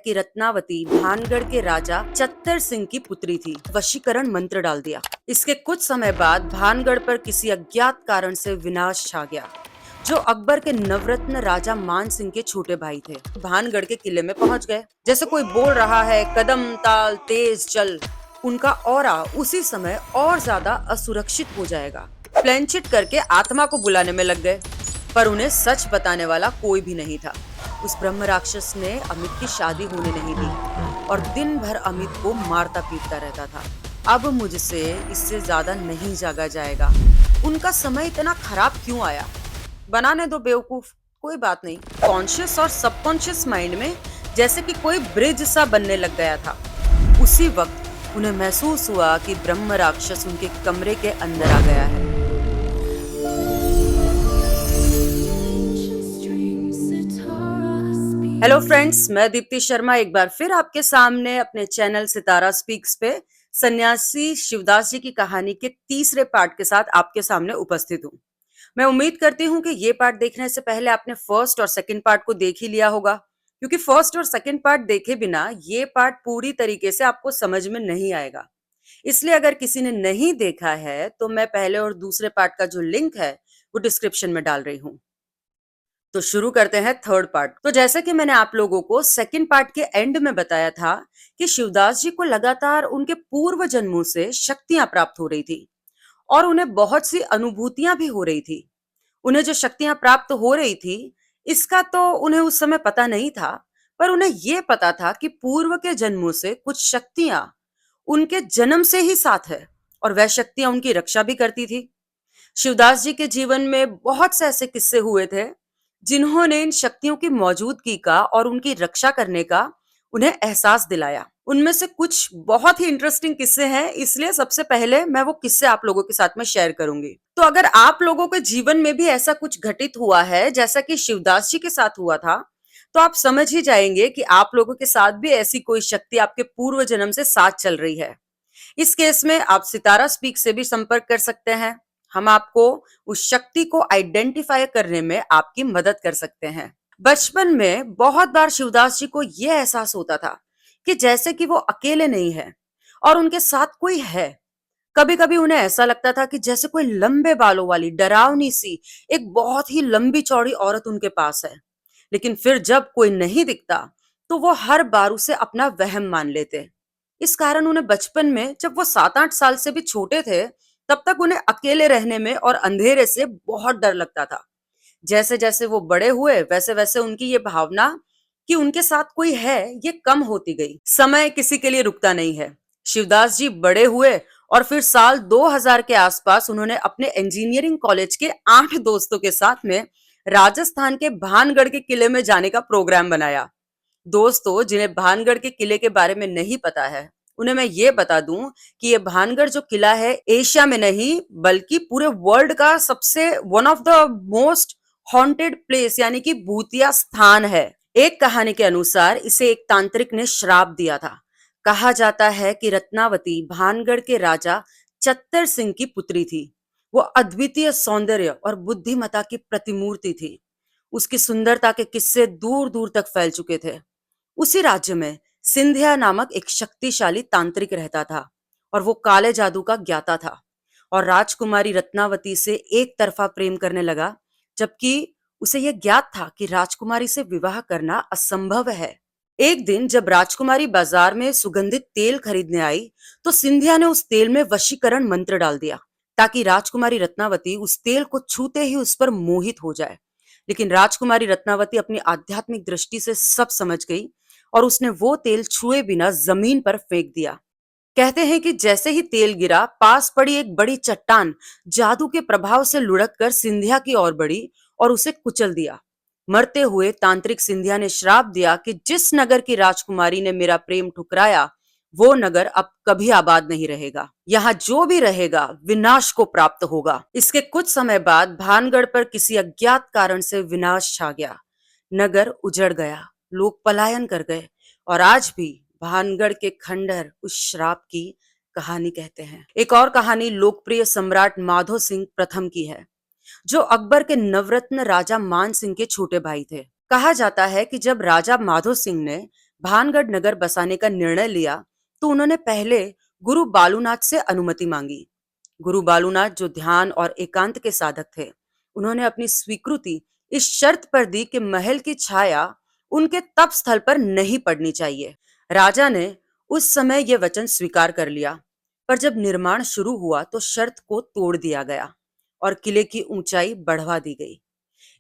कि रत्नावती भानगढ़ के राजा चत्तर सिंह की पुत्री थी। वशीकरण मंत्र डाल दिया। इसके कुछ समय बाद भानगढ़ पर किसी अज्ञात कारण से विनाश छा गया, जो अकबर के नवरत्न राजा मान सिंह के छोटे भाई थे। भानगढ़ के किले में पहुंच गए। जैसे कोई बोल रहा है, कदम ताल तेज चल, उनका ऑरा उसी समय और ज्यादा असुरक्षित हो जाएगा। प्लेनचिट करके आत्मा को बुलाने में लग गए, पर उन्हें सच बताने वाला कोई भी नहीं था। उस ब्रह्म राक्षस ने अमित की शादी होने नहीं दी और दिन भर अमित को मारता पीटता रहता था। अब मुझसे इससे ज्यादा नहीं जागा जाएगा। उनका समय इतना खराब क्यों आया? बनाने दो बेवकूफ, कोई बात नहीं। कॉन्शियस और सबकॉन्शियस माइंड में जैसे कि कोई ब्रिज सा बनने लग गया था। उसी वक्त उन्हें महसूस हुआ कि ब्रह्म राक्षस उनके कमरे के अंदर आ गया है। हेलो फ्रेंड्स, मैं दीप्ति शर्मा एक बार फिर आपके सामने अपने चैनल सितारा स्पीक्स पे सन्यासी शिवदास जी की कहानी के तीसरे पार्ट के साथ आपके सामने उपस्थित हूँ। मैं उम्मीद करती हूँ कि ये पार्ट देखने से पहले आपने फर्स्ट और सेकंड पार्ट को देख ही लिया होगा, क्योंकि फर्स्ट और सेकंड पार्ट देखे बिना ये पार्ट पूरी तरीके से आपको समझ में नहीं आएगा। इसलिए अगर किसी ने नहीं देखा है तो मैं पहले और दूसरे पार्ट का जो लिंक है वो डिस्क्रिप्शन में डाल रही हूँ। तो शुरू करते हैं थर्ड पार्ट। तो जैसा कि मैंने आप लोगों को सेकंड पार्ट के एंड में बताया था कि शिवदास जी को लगातार उनके पूर्व जन्मों से शक्तियां प्राप्त हो रही थी और उन्हें बहुत सी अनुभूतियां भी हो रही थी। उन्हें जो शक्तियां प्राप्त हो रही थी, इसका तो उन्हें उस समय पता नहीं था, पर उन्हें यह पता था कि पूर्व के जन्मों से कुछ शक्तियां उनके जन्म से ही साथ है और वह शक्तियां उनकी रक्षा भी करती थी। शिवदास जी के जीवन में बहुत से ऐसे किस्से हुए थे जिन्होंने इन शक्तियों की मौजूदगी का और उनकी रक्षा करने का उन्हें एहसास दिलाया। उनमें से कुछ बहुत ही इंटरेस्टिंग किस्से हैं, इसलिए सबसे पहले मैं वो किस्से आप लोगों के साथ में शेयर करूंगी। तो अगर आप लोगों के जीवन में भी ऐसा कुछ घटित हुआ है जैसा कि शिवदास जी के साथ हुआ था, तो आप समझ ही जाएंगे कि आप लोगों के साथ भी ऐसी कोई शक्ति आपके पूर्व जन्म से साथ चल रही है। इस केस में आप सितारा स्पीक से भी संपर्क कर सकते हैं। हम आपको उस शक्ति को आइडेंटिफाई करने में आपकी मदद कर सकते हैं। बचपन में बहुत बार शिवदास जी को यह एहसास होता था कि जैसे कि वो अकेले नहीं है और उनके साथ कोई है। कभी कभी उन्हें ऐसा लगता था कि जैसे कोई लंबे बालों वाली डरावनी सी एक बहुत ही लंबी चौड़ी औरत उनके पास है। लेकिन फिर जब कोई नहीं दिखता तो वो हर बार उसे अपना वहम मान लेते। इस कारण उन्हें बचपन में, जब वो 7-8 साल से भी छोटे थे, तब तक उन्हें अकेले रहने में और अंधेरे से बहुत डर लगता था। जैसे जैसे वो बड़े हुए वैसे वैसे उनकी ये भावना कि उनके साथ कोई है, ये कम होती गई। समय किसी के लिए रुकता नहीं है। शिवदास जी बड़े हुए और फिर साल 2000 के आसपास उन्होंने अपने इंजीनियरिंग कॉलेज के 8 दोस्तों के साथ में राजस्थान के भानगढ़ के किले में जाने का प्रोग्राम बनाया। दोस्तों, जिन्हें भानगढ़ के किले के बारे में नहीं पता है, उन्हें मैं ये बता दूं कि ये भानगढ़ जो किला है, एशिया में नहीं बल्कि पूरे वर्ल्ड का सबसे one of the most haunted place यानी कि भूतिया स्थान है। एक कहानी के अनुसार इसे एक तांत्रिक ने श्राप दिया था। कहा जाता है कि रत्नावती भानगढ़ के राजा चत्तर सिंह की पुत्री थी। वो अद्वितीय सौंदर्य और बुद्धिमता की प्रतिमूर्ति थी। उसकी सुंदरता के किस्से दूर दूर तक फैल चुके थे। उसी राज्य में सिंधिया नामक एक शक्तिशाली तांत्रिक रहता था और वो काले जादू का ज्ञाता था और राजकुमारी रत्नावती से एक तरफा प्रेम करने लगा, जबकि उसे यह ज्ञात था कि राजकुमारी से विवाह करना असंभव है। एक दिन जब राजकुमारी बाजार में सुगंधित तेल खरीदने आई, तो सिंधिया ने उस तेल में वशीकरण मंत्र डाल दिया ताकि राजकुमारी रत्नावती उस तेल को छूते ही उस पर मोहित हो जाए। लेकिन राजकुमारी रत्नावती अपनी आध्यात्मिक दृष्टि से सब समझ गई और उसने वो तेल छुए बिना जमीन पर फेंक दिया। कहते हैं कि जैसे ही तेल गिरा, पास पड़ी एक बड़ी चट्टान जादू के प्रभाव से लुढ़क कर सिंधिया की ओर बढ़ी और उसे कुचल दिया। मरते हुए तांत्रिक सिंधिया ने श्राप दिया कि जिस नगर की राजकुमारी ने मेरा प्रेम ठुकराया, वो नगर अब कभी आबाद नहीं रहेगा। यहाँ जो भी रहेगा विनाश को प्राप्त होगा। इसके कुछ समय बाद भानगढ़ पर किसी अज्ञात कारण से विनाश छा गया। नगर उजड़ गया, लोग पलायन कर गए और आज भी भानगढ़ के खंडहर उस श्राप की कहानी कहते हैं। एक और कहानी लोकप्रिय सम्राट माधो सिंह प्रथम की है, जो अकबर के नवरत्न राजा मान सिंह के छोटे भाई थे। कहा जाता है कि जब राजा माधो सिंह ने भानगढ़ नगर बसाने का निर्णय लिया तो उन्होंने पहले गुरु बालूनाथ से अनुमति मांगी। गुरु बालूनाथ जो ध्यान और एकांत के साधक थे, उन्होंने अपनी स्वीकृति इस शर्त पर दी कि महल की छाया उनके तप स्थल पर नहीं पड़नी चाहिए। राजा ने उस समय यह वचन स्वीकार कर लिया, पर जब निर्माण शुरू हुआ तो शर्त को तोड़ दिया गया और किले की ऊंचाई बढ़वा दी गई।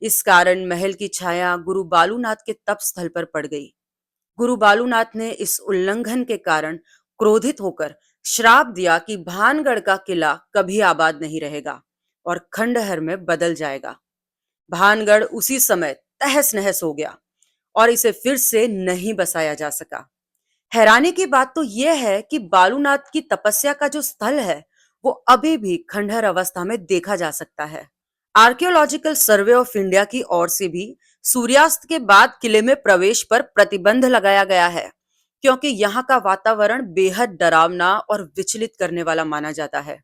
इस कारण महल की छाया गुरु बालूनाथ के तप स्थल पर पड़ गई। गुरु बालूनाथ ने इस उल्लंघन के कारण क्रोधित होकर श्राप दिया कि भानगढ़ का किला कभी आबाद नहीं रहेगा और खंडहर में बदल जाएगा। भानगढ़ उसी समय तहस नहस हो गया और इसे फिर से नहीं बसाया जा सका। हैरानी की बात तो यह है कि बालूनाथ की तपस्या का जो स्थल है, वो अभी भी खंडहर अवस्था में देखा जा सकता है। आर्कियोलॉजिकल सर्वे ऑफ इंडिया की ओर से भी सूर्यास्त के बाद किले में प्रवेश पर प्रतिबंध लगाया गया है, क्योंकि यहाँ का वातावरण बेहद डरावना और विचलित करने वाला माना जाता है।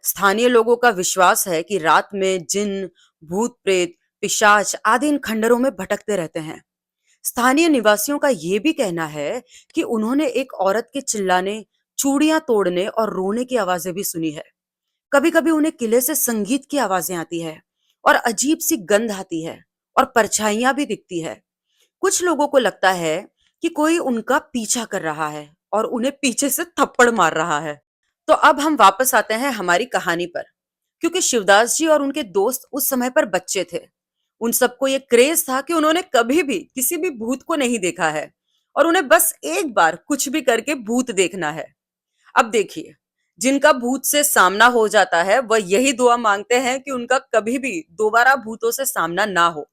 स्थानीय लोगों का विश्वास है कि रात में जिन, भूत प्रेत, पिशाच आदि इन खंडरों में भटकते रहते हैं। स्थानीय निवासियों का यह भी कहना है कि उन्होंने एक औरत के चिल्लाने, चूड़ियां तोड़ने और रोने की आवाजें भी सुनी है। कभी-कभी उन्हें किले से संगीत की आवाजें आती है और अजीब सी गंध आती है और परछाइयां भी दिखती है। कुछ लोगों को लगता है कि कोई उनका पीछा कर रहा है और उन्हें पीछे से थप्पड़ मार रहा है। तो अब हम वापस आते हैं हमारी कहानी पर, क्योंकि शिवदास जी और उनके दोस्त उस समय पर बच्चे थे। उन सबको ये क्रेज था कि उन्होंने कभी भी किसी भी भूत को नहीं देखा है और उन्हें बस एक बार कुछ भी करके भूत देखना है। अब देखिए, जिनका भूत से सामना हो जाता है वह यही दुआ मांगते हैं कि उनका कभी भी दोबारा भूतों से सामना ना हो।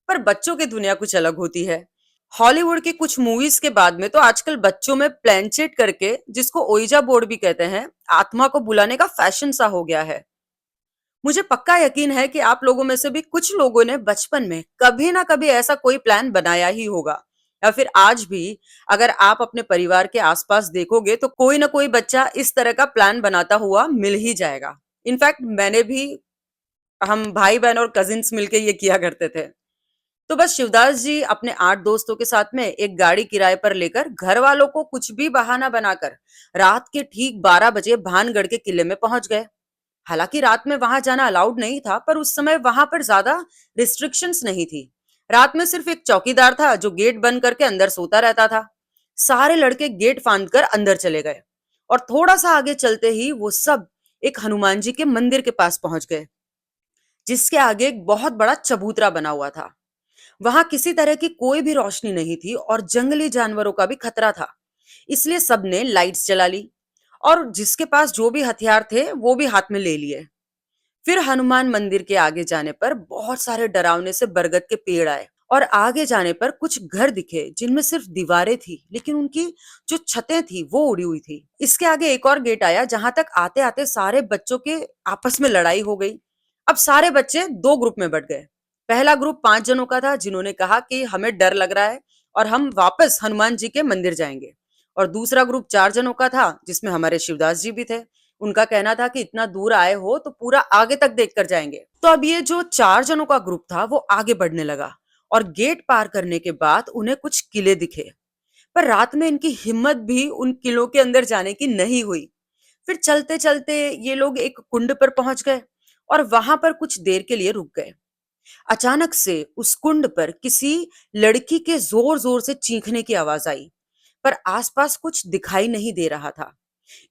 पर बच्चों की दुनिया कुछ अलग होती है। हॉलीवुड की कुछ मूवीज के बाद में तो आजकल बच्चों में प्लेनचेट करके, जिसको ओइजा बोर्ड भी कहते हैं, आत्मा को बुलाने का फैशन सा हो गया है। मुझे पक्का यकीन है कि आप लोगों में से भी कुछ लोगों ने बचपन में कभी ना कभी ऐसा कोई प्लान बनाया ही होगा, या फिर आज भी अगर आप अपने परिवार के आसपास देखोगे तो कोई ना कोई बच्चा इस तरह का प्लान बनाता हुआ मिल ही जाएगा। इनफैक्ट मैंने भी, हम भाई बहन और कजिन्स मिलके ये किया करते थे। तो बस शिवदास जी अपने 8 दोस्तों के साथ में एक गाड़ी किराए पर लेकर घर वालों को कुछ भी बहाना बनाकर रात के ठीक 12 बजे भानगढ़ के किले में पहुंच गए। हालांकि रात में वहां जाना अलाउड नहीं था, पर उस समय वहां पर ज्यादा रिस्ट्रिक्शंस नहीं थी। रात में सिर्फ एक चौकीदार था जो गेट बंद करके अंदर सोता रहता था। सारे लड़के गेट फांद कर अंदर चले गए और थोड़ा सा आगे चलते ही वो सब एक हनुमान जी के मंदिर के पास पहुंच गए, जिसके आगे एक बहुत बड़ा चबूतरा बना हुआ था। वहां किसी तरह की कोई भी रोशनी नहीं थी और जंगली जानवरों का भी खतरा था, इसलिए सबने लाइट्स जला ली और जिसके पास जो भी हथियार थे वो भी हाथ में ले लिए। फिर हनुमान मंदिर के आगे जाने पर बहुत सारे डरावने से बरगद के पेड़ आए और आगे जाने पर कुछ घर दिखे जिनमें सिर्फ दीवारें थी, लेकिन उनकी जो छतें थी वो उड़ी हुई थी। इसके आगे एक और गेट आया जहां तक आते आते सारे बच्चों के आपस में लड़ाई हो गई। अब सारे बच्चे दो ग्रुप में बट गए। पहला ग्रुप 5 जनों का था जिन्होंने कहा कि हमें डर लग रहा है और हम वापस हनुमान जी के मंदिर जाएंगे, और दूसरा ग्रुप 4 जनों का था जिसमें हमारे शिवदास जी भी थे। उनका कहना था कि इतना दूर आए हो तो पूरा आगे तक देखकर जाएंगे। तो अब ये जो 4 जनों का ग्रुप था वो आगे बढ़ने लगा और गेट पार करने के बाद उन्हें कुछ किले दिखे, पर रात में इनकी हिम्मत भी उन किलों के अंदर जाने की नहीं हुई। फिर चलते चलते ये लोग एक कुंड पर पहुंच गए और वहां पर कुछ देर के लिए रुक गए। अचानक से उस कुंड पर किसी लड़की के जोर जोर से चीखने की आवाज आई, पर आसपास कुछ दिखाई नहीं दे रहा था।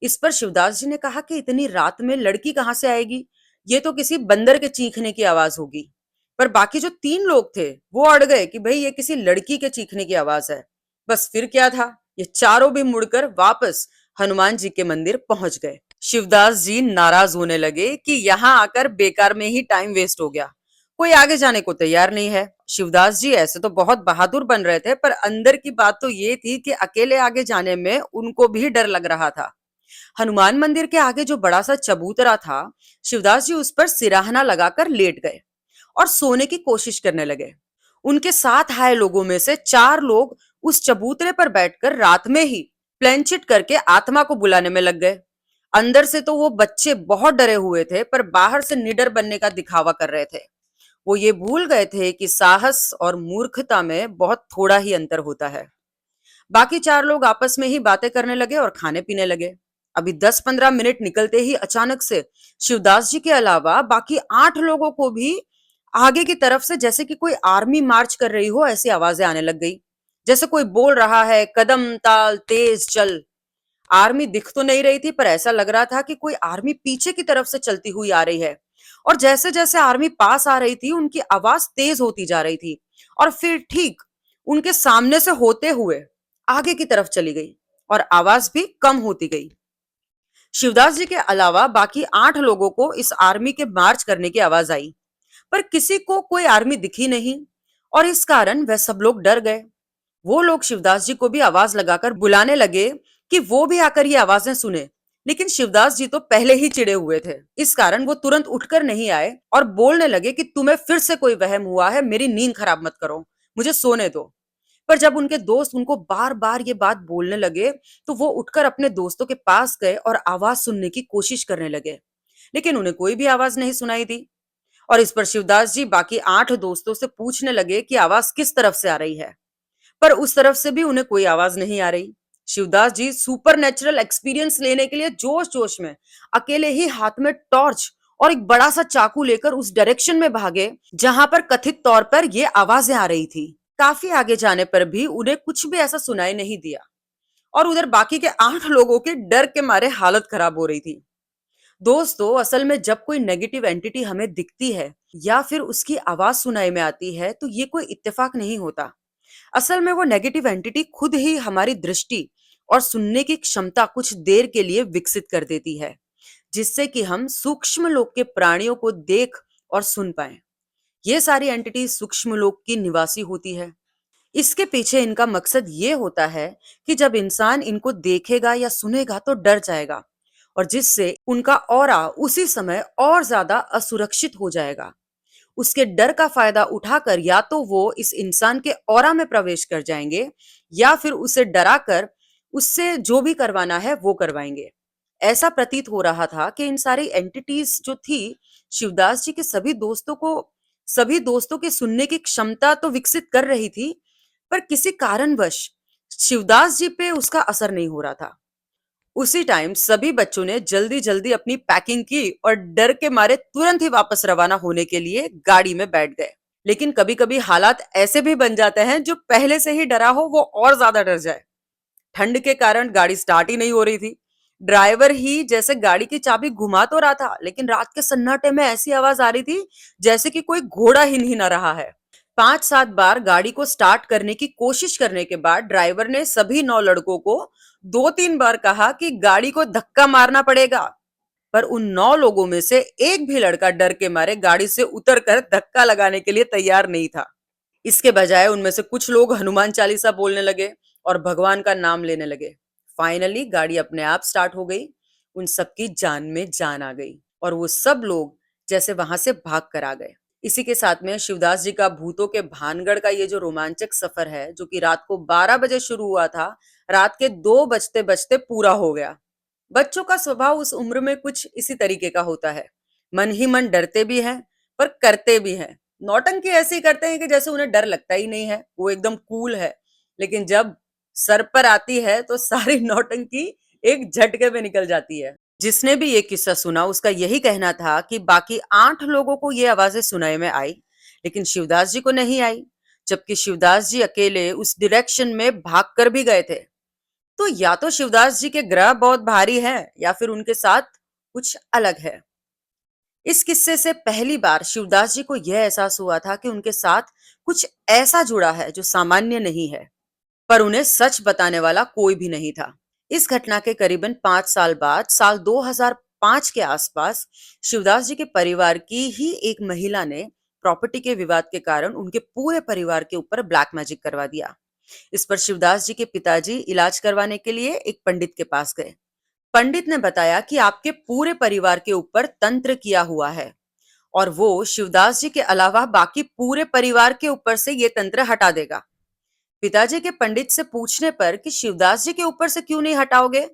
इस पर शिवदास जी ने कहा कि इतनी रात में लड़की कहां से आएगी, ये तो किसी बंदर के चीखने की आवाज होगी। पर बाकी जो 3 लोग थे वो अड़ गए कि भाई ये किसी लड़की के चीखने की आवाज है। बस फिर क्या था, ये चारों भी मुड़कर वापस हनुमान जी के मंदिर पहुंच गए। शिवदास जी नाराज होने लगे कि यहाँ आकर बेकार में ही टाइम वेस्ट हो गया, कोई आगे जाने को तैयार नहीं है। शिवदास जी ऐसे तो बहुत बहादुर बन रहे थे, पर अंदर की बात तो ये थी कि अकेले आगे जाने में उनको भी डर लग रहा था। हनुमान मंदिर के आगे जो बड़ा सा चबूतरा था, शिवदास जी उस पर सिराहना लगाकर लेट गए और सोने की कोशिश करने लगे। उनके साथ आए लोगों में से 4 लोग उस चबूतरे पर बैठकर रात में ही प्लेनचिट करके आत्मा को बुलाने में लग गए। अंदर से तो वो बच्चे बहुत डरे हुए थे, पर बाहर से निडर बनने का दिखावा कर रहे थे। वो ये भूल गए थे कि साहस और मूर्खता में बहुत थोड़ा ही अंतर होता है। बाकी 4 लोग आपस में ही बातें करने लगे और खाने पीने लगे। अभी 10-15 मिनट निकलते ही अचानक से शिवदास जी के अलावा बाकी 8 लोगों को भी आगे की तरफ से जैसे कि कोई आर्मी मार्च कर रही हो ऐसी आवाजें आने लग गई। जैसे कोई बोल रहा है, कदम ताल तेज चल। आर्मी दिख तो नहीं रही थी पर ऐसा लग रहा था कि कोई आर्मी पीछे की तरफ से चलती हुई आ रही है। और जैसे जैसे आर्मी पास आ रही थी उनकी आवाज तेज होती जा रही थी और फिर ठीक उनके सामने से होते हुए आगे की तरफ चली गई और आवाज भी कम होती गई। शिवदास जी के अलावा बाकी 8 लोगों को इस आर्मी के मार्च करने की आवाज आई, पर किसी को कोई आर्मी दिखी नहीं और इस कारण वह सब लोग डर गए। वो लोग शिवदास जी को भी आवाज लगाकर बुलाने लगे कि वो भी आकर ये आवाजें सुने, लेकिन शिवदास जी तो पहले ही चिढ़े हुए थे। इस कारण वो तुरंत उठकर नहीं आए और बोलने लगे कि तुम्हें फिर से कोई वहम हुआ है, मेरी नींद खराब मत करो, मुझे सोने दो। पर जब उनके दोस्त उनको बार बार ये बात बोलने लगे तो वो उठकर अपने दोस्तों के पास गए और आवाज सुनने की कोशिश करने लगे, लेकिन उन्हें कोई भी आवाज नहीं सुनाई दी। और इस पर शिवदास जी बाकी 8 दोस्तों से पूछने लगे कि आवाज किस तरफ से आ रही है, पर उस तरफ से भी उन्हें कोई आवाज नहीं आ रही। शिवदास जी सुपर नेचुरल एक्सपीरियंस लेने के लिए जोश जोश में अकेले ही हाथ में टॉर्च और एक बड़ा सा चाकू लेकर उस डायरेक्शन में भागे जहां पर कथित तौर पर ये आवाजें आ रही थी। काफी आगे जाने पर भी उन्हें कुछ भी ऐसा सुनाई नहीं दिया और उधर बाकी के 8 लोगों के डर के मारे हालत खराब हो रही थी। दोस्तों, असल में जब कोई नेगेटिव एंटिटी हमें दिखती है या फिर उसकी आवाज सुनाई में आती है तो ये कोई इत्तेफाक नहीं होता। असल में वो नेगेटिव एंटिटी खुद ही हमारी दृष्टि और सुनने की क्षमता कुछ देर के लिए विकसित कर देती है, जिससे कि हम सूक्ष्म लोक के प्राणियों को देख और सुन पाएं। ये सारी एंटिटी सूक्ष्म लोक की निवासी होती है। इसके पीछे इनका मकसद ये होता है कि जब इंसान इनको देखेगा या सुनेगा तो डर जाएगा और जिससे उनका ऑरा उसी समय और ज्यादा असुरक्षित हो जाएगा। उसके डर का फायदा उठाकर या तो वो इस इंसान के ऑरा में प्रवेश कर जाएंगे या फिर उसे डराकर उससे जो भी करवाना है वो करवाएंगे। ऐसा प्रतीत हो रहा था कि इन सारी एंटिटीज जो थी शिवदास जी के सभी दोस्तों के सुनने की क्षमता तो विकसित कर रही थी, पर किसी कारणवश शिवदास जी पे उसका असर नहीं हो रहा था। उसी टाइम सभी बच्चों ने जल्दी जल्दी अपनी पैकिंग की और डर के मारे तुरंत ही वापस रवाना होने के लिए गाड़ी में बैठ गए। लेकिन कभी कभी हालात ऐसे भी बन जाते हैं जो पहले से ही डरा हो वो और ज्यादा डर जाए। ठंड के कारण गाड़ी स्टार्ट ही नहीं हो रही थी। ड्राइवर ही जैसे गाड़ी की चाबी घुमा तो रहा था, लेकिन रात के सन्नाटे में ऐसी आवाज आ रही थी जैसे कि कोई घोड़ा ही ना रहा है। 5-7 बार गाड़ी को स्टार्ट करने की कोशिश करने के बाद ड्राइवर ने सभी 9 लड़कों को 2-3 बार कहा कि गाड़ी को धक्का मारना पड़ेगा, पर उन 9 लोगों में से एक भी लड़का डर के मारे गाड़ी से उतरकर धक्का लगाने के लिए तैयार नहीं था। इसके बजाय उनमें से कुछ लोग हनुमान चालीसा बोलने लगे और भगवान का नाम लेने लगे। फाइनली गाड़ी अपने आप स्टार्ट हो गई। उन सबकी जान में जान आ गई और वो सब लोग जैसे वहां से भाग कर आ गए। इसी के साथ में शिवदास जी का भूतों के भानगढ़ का ये जो रोमांचक सफर है, जो कि रात को 12 बजे शुरू हुआ था, रात के 2 बजते बजते पूरा हो गया। बच्चों का स्वभाव उस उम्र में कुछ इसी तरीके का होता है। मन ही मन डरते भी हैं पर करते भी हैं। नौटंकी ऐसी करते हैं कि जैसे उन्हें डर लगता ही नहीं है, वो एकदम कूल है। लेकिन जब सर पर आती है तो सारी नौटंकी एक झटके में निकल जाती है। जिसने भी ये किस्सा सुना उसका यही कहना था कि बाकी 8 लोगों को ये आवाजें सुनाई में आई, लेकिन शिवदास जी को नहीं आई, जबकि शिवदास जी अकेले उस डायरेक्शन में भागकर भी गए थे। तो या तो शिवदास जी के ग्रह बहुत भारी हैं या फिर उनके साथ कुछ अलग है। इस किस्से से पहली बार शिवदास जी को यह एहसास हुआ था कि उनके साथ कुछ ऐसा जुड़ा है जो सामान्य नहीं है, पर उन्हें सच बताने वाला कोई भी नहीं था। इस घटना के करीबन 5 साल बाद साल 2005 के आसपास शिवदास जी के परिवार की ही एक महिला ने प्रॉपर्टी के विवाद के कारण उनके पूरे परिवार के ऊपर ब्लैक मैजिक करवा दिया। इस पर शिवदास जी के पिताजी इलाज करवाने के लिए एक पंडित के पास गए। पंडित ने बताया कि आपके पूरे परिवार के ऊपर तंत्र किया हुआ है और वो शिवदास जी के अलावा बाकी पूरे परिवार के ऊपर से ये तंत्र हटा देगा। पिताजी के पंडित से पूछने पर कि शिवदास जी के ऊपर से क्यों नहीं हटाओगे,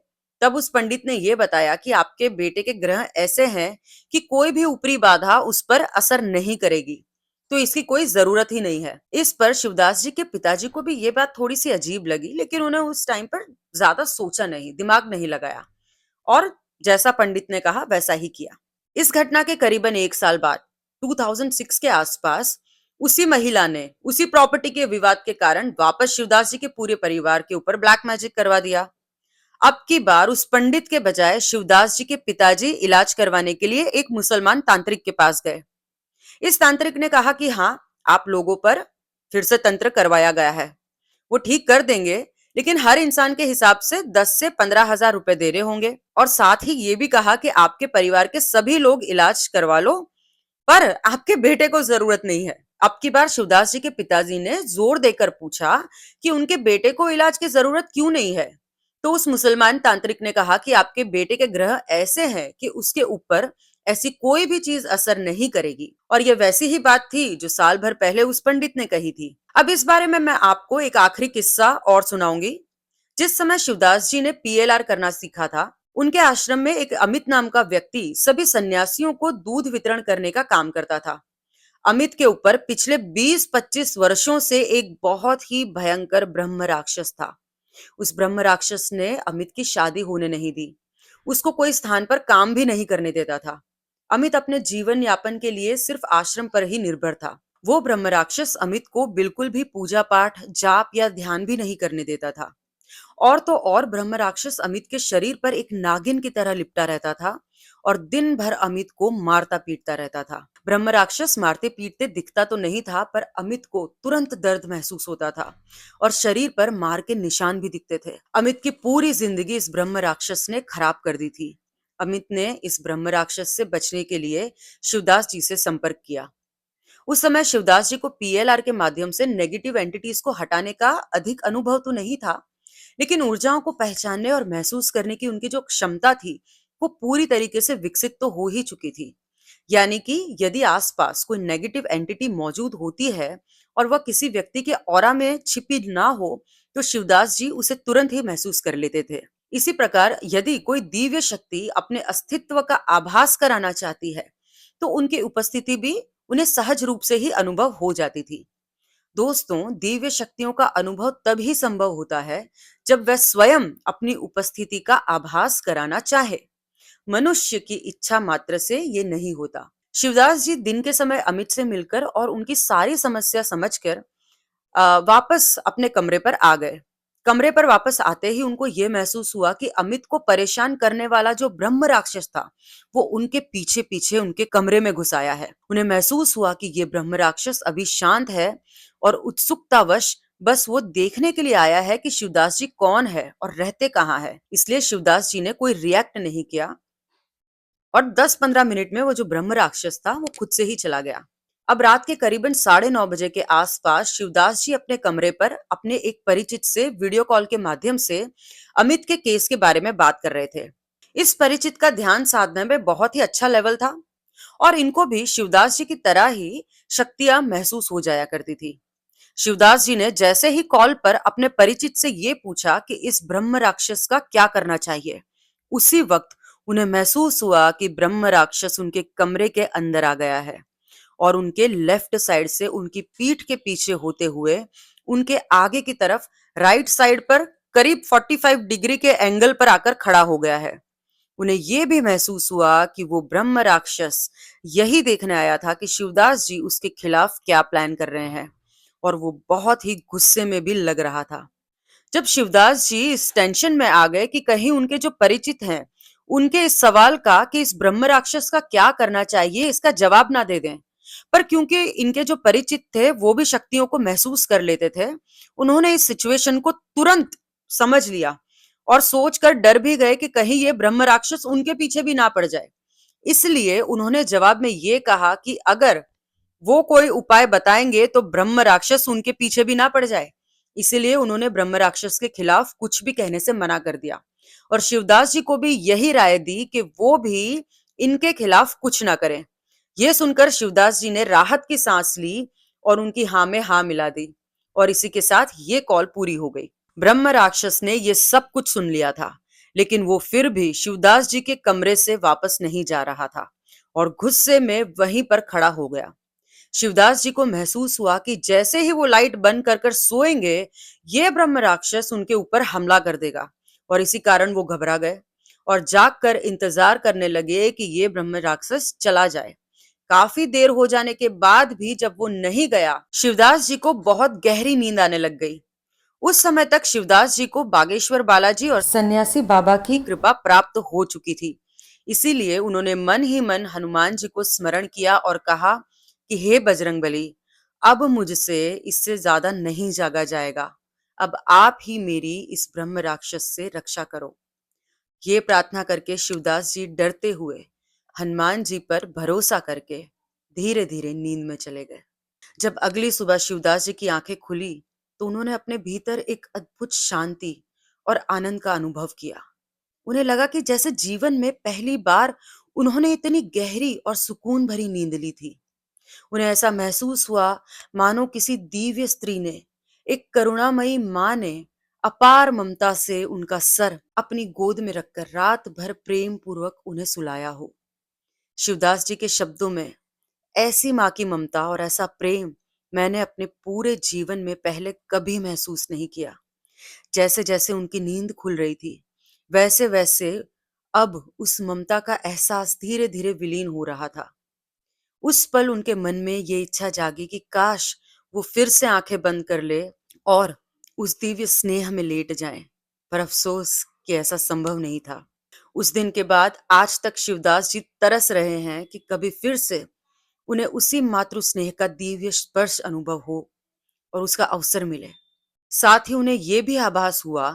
तब उस पंडित ने यह बताया कि आपके बेटे के ग्रह ऐसे हैं कि कोई भी ऊपरी बाधा उस पर असर नहीं करेगी। तो इसकी कोई जरूरत ही नहीं है। इस पर शिवदास जी के पिताजी को भी ये बात थोड़ी सी अजीब लगी, लेकिन उन्हें उस टाइम पर ज्यादा सोचा नहीं, दिमाग नहीं लगाया और जैसा पंडित ने कहा वैसा ही किया। इस घटना के करीबन 1 साल बाद 2006 के आसपास उसी महिला ने उसी प्रॉपर्टी के विवाद के कारण वापस शिवदास जी के पूरे परिवार के ऊपर ब्लैक मैजिक करवा दिया। अब की बार उस पंडित के बजाय शिवदास जी के पिताजी इलाज करवाने के लिए एक मुसलमान तांत्रिक के पास गए। इस तांत्रिक ने कहा कि हाँ, आप लोगों पर फिर से तंत्र करवाया गया है, वो ठीक कर देंगे, लेकिन हर इंसान के हिसाब से 10 से 15 हजार रुपए दे रहे होंगे। और साथ ही ये भी कहा कि आपके परिवार के सभी लोग इलाज करवा लो, पर आपके बेटे को जरूरत नहीं है। अब की बार शिवदास जी के पिताजी ने जोर देकर पूछा कि उनके बेटे को इलाज की जरूरत क्यों नहीं है। तो उस मुसलमान तांत्रिक ने कहा कि आपके बेटे के ग्रह ऐसे हैं कि उसके ऊपर ऐसी कोई भी चीज असर नहीं करेगी। और यह वैसी ही बात थी जो साल भर पहले उस पंडित ने कही थी। अब इस बारे में मैं आपको एक आखिरी किस्सा और सुनाऊंगी। जिस समय शिवदास जी ने पीएलआर करना सीखा था, उनके आश्रम में एक अमित नाम का व्यक्ति सभी सन्यासियों को दूध वितरण करने का काम करता था। अमित के ऊपर पिछले 20-25 वर्षों से एक बहुत ही भयंकर ब्रह्म राक्षस था। उस ब्रह्म राक्षस ने अमित की शादी होने नहीं दी, उसको कोई स्थान पर काम भी नहीं करने देता था। अमित अपने जीवन यापन के लिए सिर्फ आश्रम पर ही निर्भर था। वो ब्रह्म राक्षस अमित को बिल्कुल भी पूजा पाठ, जाप या ध्यान भी नहीं करने देता था। और तो और ब्रह्म राक्षस अमित के शरीर पर एक नागिन की तरह लिपटा रहता था और दिन भर अमित को मारता पीटता रहता था। ब्रह्म राक्षस मारते पीटते दिखता तो नहीं था, पर अमित को तुरंत दर्द महसूस होता था और शरीर पर मार के निशान भी दिखते थे। अमित की पूरी जिंदगी इस ब्रह्म राक्षस ने खराब कर दी थी। अमित ने इस ब्रह्म राक्षस से बचने के लिए शिवदास जी से संपर्क किया। उस समय शिवदास जी को पीएलआर के माध्यम से नेगेटिव एंटिटीज को हटाने का अधिक अनुभव तो नहीं था, लेकिन ऊर्जाओं को पहचानने और महसूस करने की उनकी जो क्षमता थी, वो पूरी तरीके से विकसित तो हो ही चुकी थी। यानी कि यदि आसपास कोई नेगेटिव एंटिटी मौजूद होती है और वह किसी व्यक्ति के ऑरा में छिपी ना हो, तो शिवदास जी उसे तुरंत ही महसूस कर लेते थे। इसी प्रकार यदि कोई दिव्य शक्ति अपने अस्तित्व का आभास कराना चाहती है, तो उनकी उपस्थिति भी उन्हें सहज रूप से ही अनुभव हो जाती थी। दोस्तों, दिव्य शक्तियों का अनुभव तभी संभव होता है जब वह स्वयं अपनी उपस्थिति का आभास कराना चाहे। मनुष्य की इच्छा मात्र से ये नहीं होता। शिवदास जी दिन के समय अमित से मिलकर और उनकी सारी समस्या समझकर वापस अपने कमरे पर आ गए। कमरे पर वापस आते ही उनको ये महसूस हुआ कि अमित को परेशान करने वाला जो ब्रह्म राक्षस था, वो उनके पीछे पीछे उनके कमरे में घुस आया है। उन्हें महसूस हुआ कि ये ब्रह्म राक्षस अभी शांत है और उत्सुकतावश बस वो देखने के लिए आया है कि शिवदास जी कौन है और रहते कहाँ है। इसलिए शिवदास जी ने कोई रिएक्ट नहीं किया और 10-15 मिनट में वो जो ब्रह्म राक्षस था वो खुद से ही चला गया। अब रात के करीबन 9:30 बजे के आसपास शिवदास जी अपने कमरे पर अपने एक परिचित से वीडियो कॉल के माध्यम से अमित के केस के बारे में बात कर रहे थे। इस परिचित का ध्यान साधने में बहुत ही अच्छा लेवल था और इनको भी शिवदास जी की तरह ही शक्तियां महसूस हो जाया करती थी। शिवदास जी ने जैसे ही कॉल पर अपने परिचित से ये पूछा कि इस ब्रह्म राक्षस का क्या करना चाहिए, उसी वक्त उन्हें महसूस हुआ कि ब्रह्म राक्षस उनके कमरे के अंदर आ गया है और उनके लेफ्ट साइड से उनकी पीठ के पीछे होते हुए उनके आगे की तरफ राइट साइड पर करीब 45 डिग्री के एंगल पर आकर खड़ा हो गया है। उन्हें यह भी महसूस हुआ कि वो ब्रह्म राक्षस यही देखने आया था कि शिवदास जी उसके खिलाफ क्या प्लान कर रहे हैं और वो बहुत ही गुस्से में भी लग रहा था। जब शिवदास जी इस टेंशन में आ गए कि कहीं उनके जो परिचित हैं, उनके इस सवाल का कि इस ब्रह्म राक्षस का क्या करना चाहिए इसका जवाब ना दे दें, पर क्योंकि इनके जो परिचित थे वो भी शक्तियों को महसूस कर लेते थे, उन्होंने इस सिचुएशन को तुरंत समझ लिया और सोचकर डर भी गए कि कहीं ये ब्रह्म राक्षस उनके पीछे भी ना पड़ जाए। इसलिए उन्होंने जवाब में ये कहा कि अगर वो कोई उपाय बताएंगे तो ब्रह्म राक्षस उनके पीछे भी ना पड़ जाए। इसीलिए उन्होंने ब्रह्म राक्षस के खिलाफ कुछ भी कहने से मना कर दिया और शिवदास जी को भी यही राय दी कि वो भी इनके खिलाफ कुछ ना करें। यह सुनकर शिवदास जी ने राहत की सांस ली और उनकी हाँ में हाँ मिला दी और इसी के साथ ये कॉल पूरी हो गई। ब्रह्म राक्षस ने ये सब कुछ सुन लिया था, लेकिन वो फिर भी शिवदास जी के कमरे से वापस नहीं जा रहा था और गुस्से में वहीं पर खड़ा हो गया। शिवदास जी को महसूस हुआ कि जैसे ही वो लाइट बंद कर कर सोएंगे, ये ब्रह्म राक्षस उनके ऊपर हमला कर देगा। और इसी कारण वो घबरा गए और जाग कर इंतजार करने लगे कि ये ब्रह्म राक्षस चला जाए। काफी देर हो जाने के बाद भी जब वो नहीं गया, शिवदास जी को बहुत गहरी नींद आने लग गई। उस समय तक शिवदास जी को बागेश्वर बालाजी और सन्यासी बाबा की कृपा प्राप्त हो चुकी थी। इसीलिए उन्होंने मन ही मन हनुमान जी को स्मरण किया और कहा कि हे बजरंगबली, अब मुझसे इससे ज्यादा नहीं जागा जाएगा। अब आप ही मेरी इस ब्रह्म राक्षस से रक्षा करो। ये प्रार्थना करके शिवदास जी डरते हुए हनुमान जी पर भरोसा करके धीरे धीरे नींद में चले गए। जब अगली सुबह शिवदास जी की आंखें खुली, तो उन्होंने अपने भीतर एक अद्भुत शांति और आनंद का अनुभव किया। उन्हें लगा कि जैसे जीवन में पहली बार उन्होंने इतनी गहरी और सुकून भरी नींद ली थी। उन्हें ऐसा महसूस हुआ मानो किसी दिव्य स्त्री ने, एक करुणामयी माँ ने अपार ममता से उनका सर अपनी गोद में रखकर रात भर प्रेम पूर्वक उन्हें सुलाया हो। शिवदास जी के शब्दों में ऐसी माँ की ममता और ऐसा प्रेम मैंने अपने पूरे जीवन में पहले कभी महसूस नहीं किया। जैसे जैसे उनकी नींद खुल रही थी, वैसे वैसे अब उस ममता का एहसास धीरे धीरे विलीन हो रहा था। उस पल उनके मन में ये इच्छा जागी कि काश वो फिर से आंखें बंद कर ले और उस दिव्य स्नेह में लेट जाएं। पर अफसोस कि ऐसा संभव नहीं था। उस दिन के बाद आज तक शिवदास जी तरस रहे हैं कि कभी फिर से उन्हें उसी मातृ स्नेह का दिव्य स्पर्श अनुभव हो और उसका अवसर मिले। साथ ही उन्हें यह भी आभास हुआ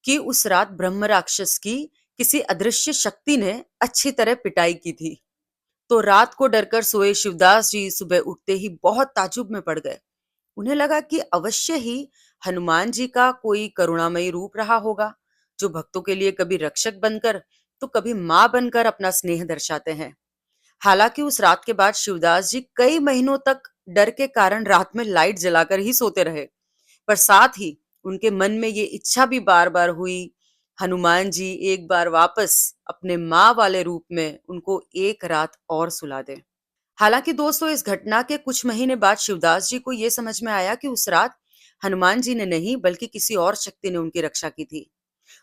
कि उस रात ब्रह्म राक्षस की किसी अदृश्य शक्ति ने अच्छी तरह पिटाई की थी। तो रात को डरकर सोए शिवदास जी सुबह उठते ही बहुत ताज्जुब में पड़ गए। उन्हें लगा कि अवश्य ही हनुमान जी का कोई करुणामयी रूप रहा होगा, जो भक्तों के लिए कभी रक्षक बनकर तो कभी मां बनकर अपना स्नेह दर्शाते हैं। हालांकि उस रात के बाद शिवदास जी कई महीनों तक डर के कारण रात में लाइट जलाकर ही सोते रहे। पर साथ ही उनके मन में ये इच्छा भी बार बार हुई, हनुमान जी एक बार वापस अपने माँ वाले रूप में उनको एक रात और सुला दें। हालांकि दोस्तों, इस घटना के कुछ महीने बाद शिवदास जी को यह समझ में आया कि उस रात हनुमान जी ने नहीं बल्कि किसी और शक्ति ने उनकी रक्षा की थी।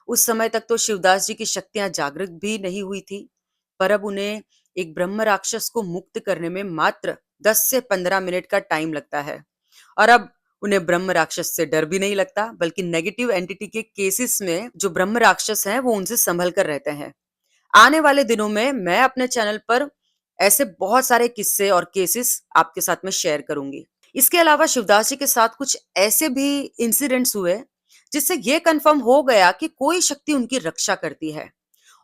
उस समय तक तो शिवदास जी की शक्तियां जागृत भी नहीं हुई थी, पर अब उन्हें एक ब्रह्म राक्षस को मुक्त करने में मात्र 10 से 15 मिनट का टाइम लगता है। और अब उन्हें ब्रह्म राक्षस से डर भी नहीं लगता, बल्कि नेगेटिव एंटिटी के केसेस में जो ब्रह्म राक्षस हैं वो उनसे संभल कर रहते हैं। आने वाले दिनों में मैं अपने चैनल पर ऐसे बहुत सारे किस्से और केसेस आपके साथ में शेयर करूंगी। इसके अलावा शिवदास जी के साथ कुछ ऐसे भी इंसिडेंट्स हुए जिससे ये कंफर्म हो गया कि कोई शक्ति उनकी रक्षा करती है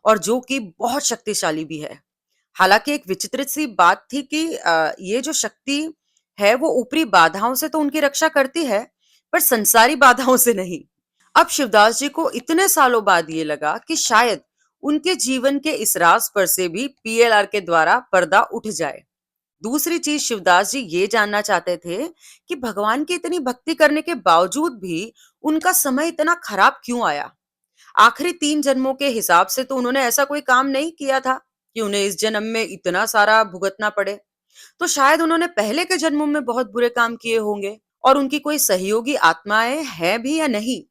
और जो कि बहुत शक्तिशाली भी है। हालांकि एक विचित्र सी बात थी कि ये जो शक्ति है वो ऊपरी बाधाओं से तो उनकी रक्षा करती है, पर संसारी बाधाओं से नहीं। अब शिवदास जी को इतने सालों बाद ये लगा कि शायद उनके जीवन के इस राज पर से भी पीएलआर के द्वारा पर्दा उठ जाए। दूसरी चीज, शिवदास जी ये जानना चाहते थे कि भगवान की इतनी भक्ति करने के बावजूद भी उनका समय इतना खराब क्यों आया। आखिरी 3 जन्मों के हिसाब से तो उन्होंने ऐसा कोई काम नहीं किया था कि उन्हें इस जन्म में इतना सारा भुगतना पड़े। तो शायद उन्होंने पहले के जन्मों में बहुत बुरे काम किए होंगे और उनकी कोई सहयोगी आत्माएं हैं भी या नहीं।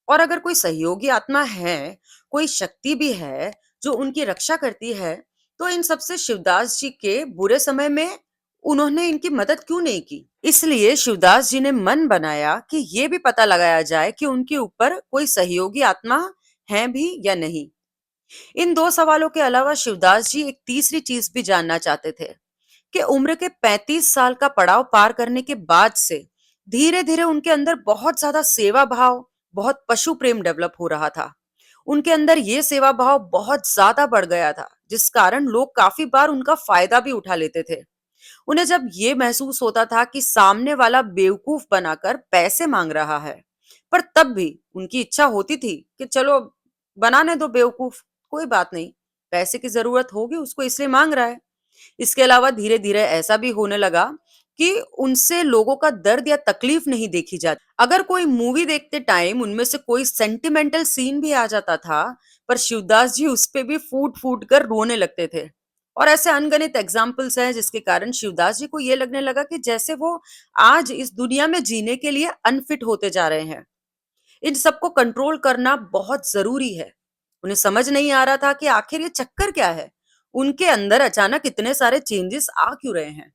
और अगर कोई सहयोगी आत्मा है, कोई शक्ति भी है जो उनकी रक्षा करती है, तो इन सबसे शिवदास जी के बुरे समय में उन्होंने इनकी मदद क्यों नहीं की। इसलिए शिवदास जी ने मन बनाया कि ये भी पता लगाया जाए कि उनके ऊपर कोई सहयोगी आत्मा है भी या नहीं। इन 2 सवालों के अलावा शिवदास जी एक तीसरी चीज भी जानना चाहते थे कि उम्र के 35 साल का पड़ाव पार करने के बाद से धीरे धीरे उनके अंदर बहुत ज्यादा सेवा भाव, बहुत पशु प्रेम डेवलप हो रहा था। उनके अंदर ये सेवा भाव बहुत ज्यादा बढ़ गया था, जिस कारण लोग काफी बार उनका फायदा भी उठा लेते थे। उन्हें जब ये महसूस होता था कि सामने वाला बेवकूफ बनाकर पैसे मांग रहा है, पर तब भी उनकी इच्छा होती थी कि चलो बनाने दो बेवकूफ, कोई बात नहीं, पैसे की जरूरत होगी उसको इसलिए मांग रहा है। इसके अलावा धीरे धीरे ऐसा भी होने लगा कि उनसे लोगों का दर्द या तकलीफ नहीं देखी जाती। अगर कोई मूवी देखते टाइम उनमें से कोई सेंटिमेंटल सीन भी आ जाता था, पर शिवदास जी उस पे भी फूट फूट कर रोने लगते थे और ऐसे अनगिनत एग्जाम्पल्स हैं जिसके कारण शिवदास जी को ये लगने लगा कि जैसे वो आज इस दुनिया में जीने के लिए अनफिट होते जा रहे हैं। इन सबको कंट्रोल करना बहुत जरूरी है। उन्हें समझ नहीं आ रहा था कि आखिर ये चक्कर क्या है। उनके अंदर अचानक इतने सारे चेंजेस आ क्यों रहे हैं।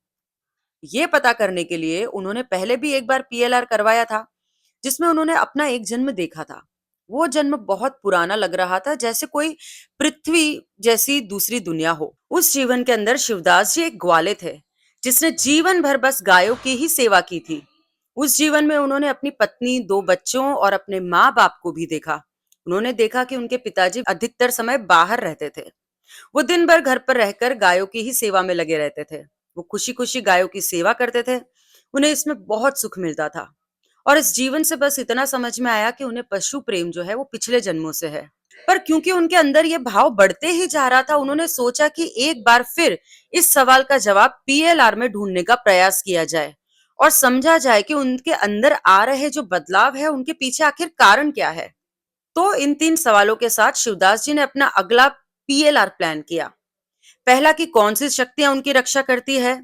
ये पता करने के लिए उन्होंने पहले भी एक बार पीएलआर करवाया था, जिसमें उन्होंने अपना एक जन्म देखा था। वो जन्म बहुत पुराना लग रहा था, जैसे कोई पृथ्वी जैसी दूसरी दुनिया हो। उस जीवन के अंदर शिवदास जी एक ग्वाले थे, जिसने जीवन भर बस गायों की ही सेवा की थी। उस जीवन में उन्होंने अपनी पत्नी, दो बच्चों और अपने माँ बाप को भी देखा। उन्होंने देखा कि उनके पिताजी अधिकतर समय बाहर रहते थे। वो दिन भर घर पर रहकर गायों की ही सेवा में लगे रहते थे। वो खुशी खुशी गायों की सेवा करते थे। उन्हें इसमें बहुत सुख मिलता था। और इस जीवन से बस इतना समझ में आया कि उन्हें पशु प्रेम जो है वो पिछले जन्मों से है। पर क्योंकि उनके अंदर ये भाव बढ़ते ही जा रहा था, उन्होंने सोचा कि एक बार फिर इस सवाल का जवाब पीएलआर में ढूंढने का प्रयास किया जाए और समझा जाए कि उनके अंदर आ रहे जो बदलाव है उनके पीछे आखिर कारण क्या है। तो इन तीन सवालों के साथ शिवदास जी ने अपना अगला पीएलआर प्लान किया। पहला कि कौन सी शक्तियां उनकी रक्षा करती है,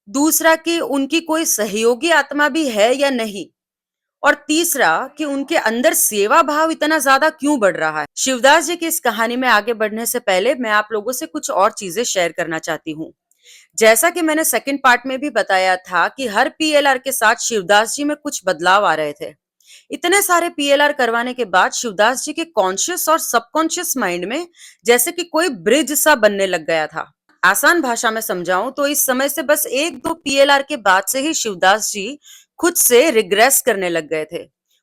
दूसरा कि उनकी कोई सहयोगी आत्मा भी है या नहीं, और तीसरा कि उनके अंदर सेवा भाव इतना ज्यादा क्यों बढ़ रहा है। शिवदास जी की इस कहानी में आगे बढ़ने से पहले मैं आप लोगों से कुछ और चीजें शेयर करना चाहती हूँ। जैसा कि मैंने सेकंड पार्ट में भी बताया था कि हर पीएलआर के साथ शिवदास जी में कुछ बदलाव आ रहे थे। इतने सारे पीएलआर करवाने के बाद शिवदास जी के कॉन्शियस और सबकॉन्शियस माइंड में जैसे कि कोई ब्रिज सा बनने लग गया था। आसान भाषा में समझाऊं तो इस समय से बस एक दो पीएलआर के बाद से ही शिवदास जी खुद से रिग्रेस करने लग गए थे।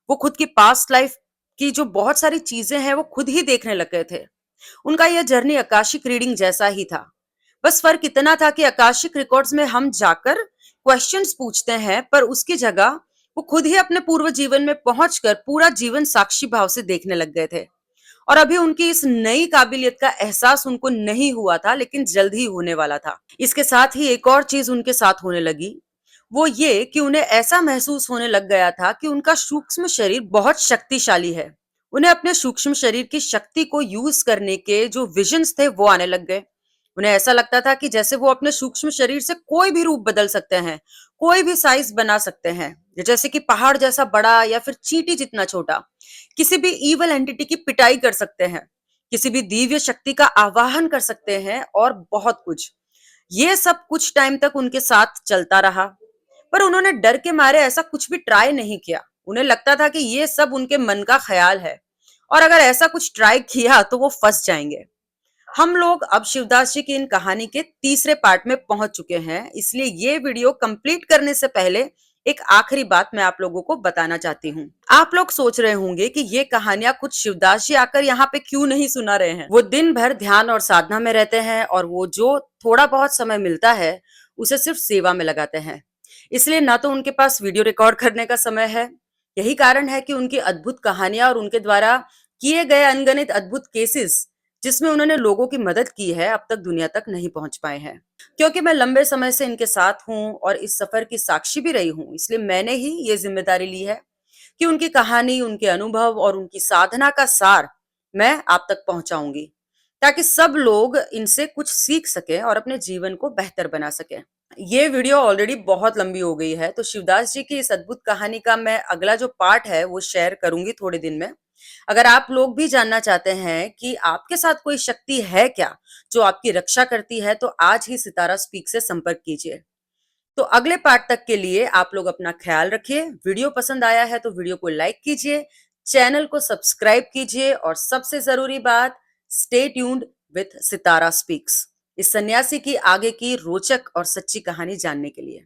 वो खुद की पास्ट लाइफ की जो बहुत सारी चीजें हैं वो खुद ही देखने लग गए थे। उनका यह जर्नी आकाशिक रीडिंग जैसा ही था। बस फर्क इतना था कि आकाशिक रिकॉर्ड्स में हम जाकर क्वेश्चंस पूछते हैं, पर उसकी जगह वो खुद ही अपने पूर्व जीवन में पहुंचकर पूरा जीवन साक्षी भाव से देखने लग गए थे। और अभी उनकी इस नई काबिलियत का एहसास उनको नहीं हुआ था, लेकिन जल्द ही होने वाला था। इसके साथ ही एक और चीज उनके साथ होने लगी, वो ये कि उन्हें ऐसा महसूस होने लग गया था कि उनका सूक्ष्म शरीर बहुत शक्तिशाली है। उन्हें अपने सूक्ष्म शरीर की शक्ति को यूज करने के जो विजन्स थे वो आने लग गए। उन्हें ऐसा लगता था कि जैसे वो अपने सूक्ष्म शरीर से कोई भी रूप बदल सकते हैं, कोई भी साइज बना सकते हैं, जैसे कि पहाड़ जैसा बड़ा या फिर चींटी जितना छोटा। किसी भी इवल एंटिटी की पिटाई कर सकते हैं, किसी भी दिव्य शक्ति का आवाहन कर सकते हैं और बहुत कुछ। ये सब कुछ टाइम तक उनके साथ चलता रहा, पर उन्होंने डर के मारे ऐसा कुछ भी ट्राई नहीं किया। उन्हें लगता था कि ये सब उनके मन का ख्याल है और अगर ऐसा कुछ ट्राई किया तो वो फंस जाएंगे। हम लोग अब शिवदास जी की इन कहानी के तीसरे पार्ट में पहुंच चुके हैं, इसलिए ये वीडियो कंप्लीट करने से पहले एक आखिरी बात मैं आप लोगों को बताना चाहती हूँ। आप लोग सोच रहे होंगे कि ये कहानियां खुद शिवदास जी आकर यहाँ पे क्यों नहीं सुना रहे हैं। वो दिन भर ध्यान और साधना में रहते हैं और वो जो थोड़ा बहुत समय मिलता है उसे सिर्फ सेवा में लगाते हैं। इसलिए ना तो उनके पास वीडियो रिकॉर्ड करने का समय है। यही कारण है कि उनकी अद्भुत कहानियां और उनके द्वारा किए गए अनगिनत अद्भुत केसेस जिसमें उन्होंने लोगों की मदद की है, अब तक दुनिया तक नहीं पहुंच पाए हैं। क्योंकि मैं लंबे समय से इनके साथ हूं और इस सफर की साक्षी भी रही हूं, इसलिए मैंने ही ये जिम्मेदारी ली है कि उनकी कहानी, उनके अनुभव और उनकी साधना का सार मैं आप तक पहुंचाऊंगी, ताकि सब लोग इनसे कुछ सीख सकें और अपने जीवन को बेहतर बना सकें। ये वीडियो ऑलरेडी बहुत लंबी हो गई है, तो शिवदास जी की इस अद्भुत कहानी का मैं अगला जो पार्ट है वो शेयर करूंगी थोड़े दिन में। अगर आप लोग भी जानना चाहते हैं कि आपके साथ कोई शक्ति है क्या जो आपकी रक्षा करती है, तो आज ही सितारा स्पीक से संपर्क कीजिए। तो अगले पार्ट तक के लिए आप लोग अपना ख्याल रखिए। वीडियो पसंद आया है तो वीडियो को लाइक कीजिए, चैनल को सब्सक्राइब कीजिए और सबसे जरूरी बात, stay tuned with Sitara speaks, इस सन्यासी की आगे की रोचक और सच्ची कहानी जानने के लिए।